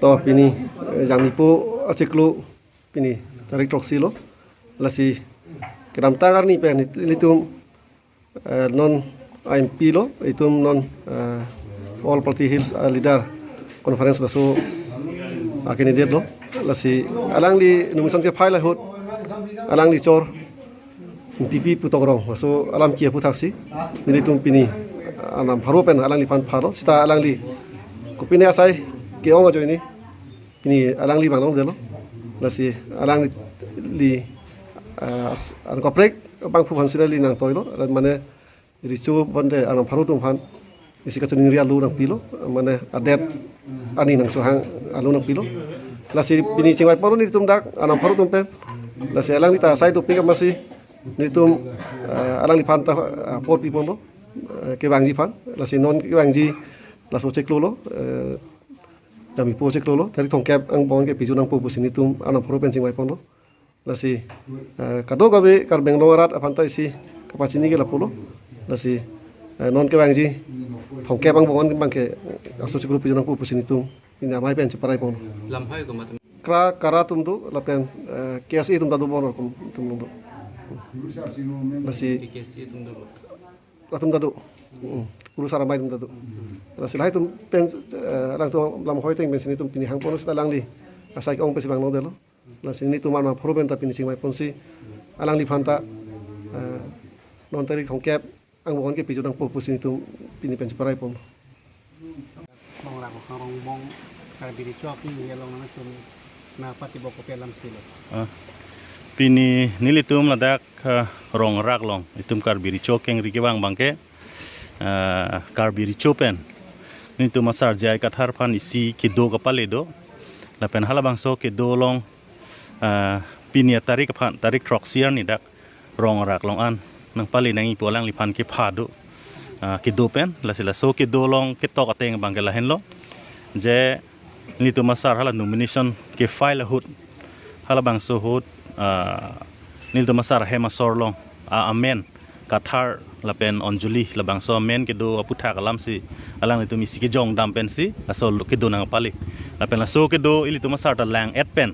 to pini jang nipo aceklo pini tarik troksi lo lasi kedam tangar ni pen itu non IMP lo itu non all party hills leader conference laso akhirnya dia lo lasi alang di numisan ke file hot alang di cor TV putogrong so alam kia putaksi ini tum pini anam pharu pen alang li pan pharo sta alang li kupini asai ke ong jo ini alang li banong delo lasi alang li an koprek bang pu han sila li nang toilo mane ricu bonde anam pharu tum han isi ka chuning ria lu nang pilo mane adet ani nang sohang alu nang pilo lasi pini singwai paru ni tum dak anam pharu tum pen lasi alang li ta sai tu pika masih ni tum alang li pan ta por pi pondo ke bangji pan lasi non ke bangji laso cek lolo jami po cek lolo dari tongkep ang bong ke piju nang po sini tum anam pharu pen singwai pondo lasi kado gabe kar benglo rat apanta isi kapacini ke lapulo lasi non ke bangji tongkep ang bong bang ke aso cek lolo piju nang po sini tum ini amai pen ceparai pondo lamhai ko matum kra kara tum tu lapen kiasi tum tadu bono tum tum lasi KSI tum dulu latum tadu ulu saramai tum tadu lasi lai tum pen lang tum lam hoi teng ben sini tum pini hang pono sita lang di asai ong pesi bang no delo lasi ini tum ma proben ta pini sing mai ponsi alang di phanta non tarik thongkep ang bon ke piju dang po sini tum pini pen parai pon bong ra ko rong bong kar diri choki yelong na tum na pati boko pelam silo pini nilitum ladak rong rak long itum karbiri chokeng rike bang bangke karbiri chopen nitum masar jai kathar phan isi ke do kapale do lapen hala bangso ke do long pini tarik phan tarik troxier ni dak rong rak long an nang pali nang ipolang lipan ke phado ke do pen lasila so ke do long ke tok ateng bangke lahen lo je nitum masar hala nomination ke file hut hala bangso hut nil to masar hema sorlong amen kathar lapen onjuli labang so men ke do aputha kalam si alang itu misi ke jong dam pen si aso ke do nang pali lapen la so ke do ili to masar ta lang et pen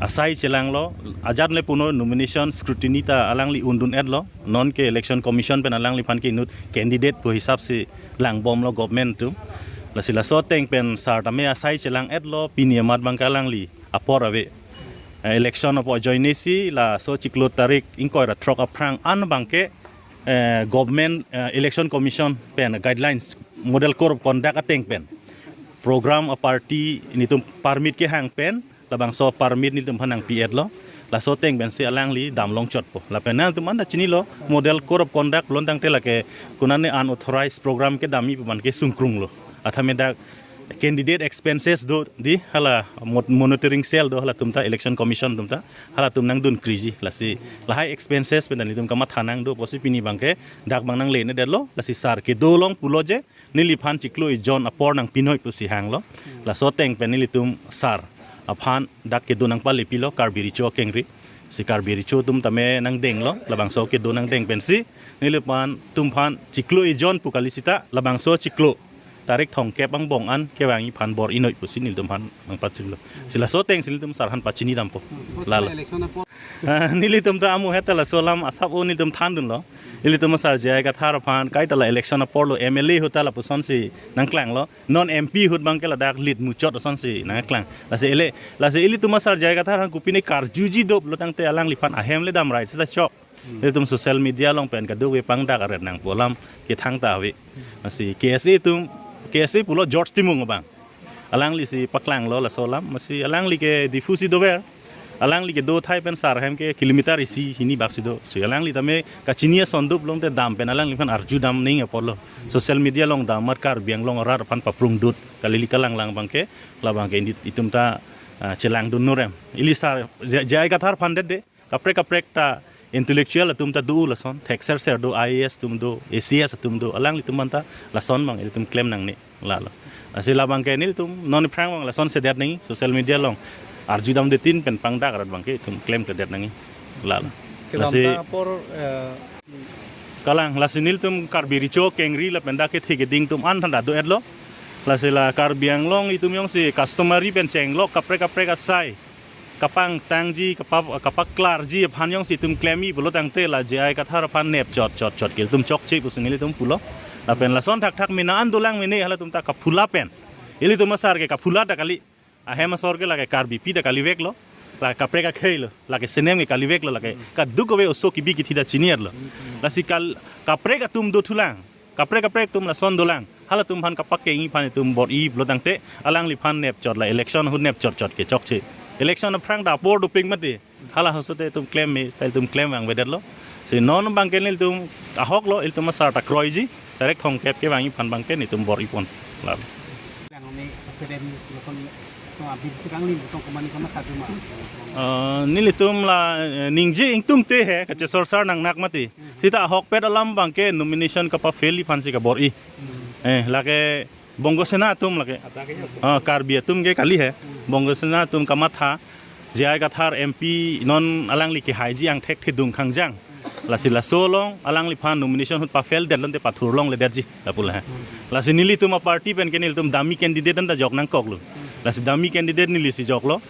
asai chelang lo ajad le puno nomination scrutiny ta alang li undun et lo non ke election commission pen alang li phan ke inut candidate po hisab si lang bom lo government tu la sila so teng pen sar ta me asai chelang et lo piniamat bang kalang li apor ave election apo joinesi la so ciklo tarik ingkoi ra trok aprang an bangke government election commission pen guidelines model code of conduct ateng pen program a party nitum permit ke hang pen la bang so permit nitum phanang piet lo la so teng ben se alang li dam long chot po la pen na tum anda chini lo model code of conduct lontang te la ke kunane unauthorized program ke dami pan ke sungkrung lo athameda candidate expenses do di hala monitoring cell do hala tumta election commission tumta hala tum nang dun kriji lasi lahai expenses pendan tum kamat hanang do posi pini bangke dak bang nang lene delo lasi sar ke do long puloje nili phan chiklo i jon apor nang pinoi pusi hang lo la so teng pen nili tum sar aphan dak ke do nang pali pilo karbiri cho kengri si karbiri cho tum tame nang deng lo labang so ke do nang deng pensi nili pan tum phan chiklo i jon pukalisita labang so chiklo tarik thongkep ang bong an kewangi phan bor inoi pusin nil tum phan ang pachilo sila so teng sil tum sarhan pachini dampo lala nili tum ta amu hetala solam asap o nil tum than dun lo ili tum sar jai ka thar phan kai tala election apor lo MLA hotala puson si nang klang lo non MP hut bang kela dak lit mu chot son si nang klang la se ili tum sar jai ka thar kupine kar juji dop lo tang te alang li phan ahem le dam right sa chok ili tum social media long pen ka do we pang dak aret nang polam ke thang ta we asi KSA tum KSA pulo George Timung bang alang li si paklang lo la solam masih alang li ke difusi dover alang li ke do thai pen sar hem ke kilometer isi hini baksido si alang li tame kachinia sondup long te dam pen alang li fan arju dam nei apolo social media long dam markar biang long rar pan paprung dut kalili kalang lang bang ke la bang ke itum ta chelang dun norem ili sar jai ka thar fandet de kaprek ta intellectual tum ta du la son texer ser do IAS tum do ACS tum do alang li tum manta la son bang ili tum claim nang ni la asila bang ke nil tum non prang bang la son se dat ni social media long arju dam de tin pen pang dak rat bang ke tum claim ke dat nang la asi kalang la sinil tum karbiri cho kengri la penda ke thike ding tum an thanda do edlo la sila karbiang long itu myong si customary pen senglok kapre kasai kapang tangji kapak klarji phan yong si tum klemi bulo tangte la ji ai kathar phan nep chot ke tum chok che pusingili tum pulo la pen la son thak mina andulang mini hala tum ta kapula pen ili tum sar ke kapula ta kali ahe ma sor ke la ke karbi pi da kali veklo la kapre ka khailo la ke senem ke kali veklo la ke ka duko ve oso ki bi ki thida chinier lo la si kal kapre ka tum do thulang kapre tum la son dolang hala tum phan kapak ke ngi phan tum bor i bulo tangte alang li phan nep chot la election hu nep chot ke chok che election prang da board doping mati hala hosote tum claim me style tum claim ang wedar lo si non bangken il tum ahok lo il tum sarta kroiji direct hong kep ke wangi pan bangken itu bor ipon la yang ini presiden telepon abis sekarang ni bukan kemana kemana satu mah nili tum la ningji ing tung te he ka sor sar nang nak mati sita ahok pet alam bangke nomination ka pa fail fan si ka bor i lake bongo sena tum lake karbia tum ke kali hai bongo sena tum kamatha jai ka thar mp non alang li ki haiji ang thek thidung khangjang la sila solong alang li phan nomination hut pa fail deadlon te pathur long le derji la pula hai la sinili tum party pen kenil tum dami candidate an da jok nang koklu la si dami candidate nili si joklo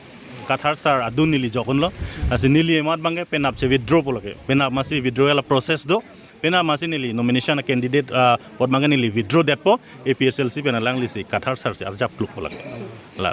kathar sar adun nili jokon lo la sinili emat bange penap che withdraw polake penap masi withdrawal process do pena masih nili nomination candidate pot mangan nili withdraw depo APSLC pena lang lisi kathar sar si arjap kluk polak la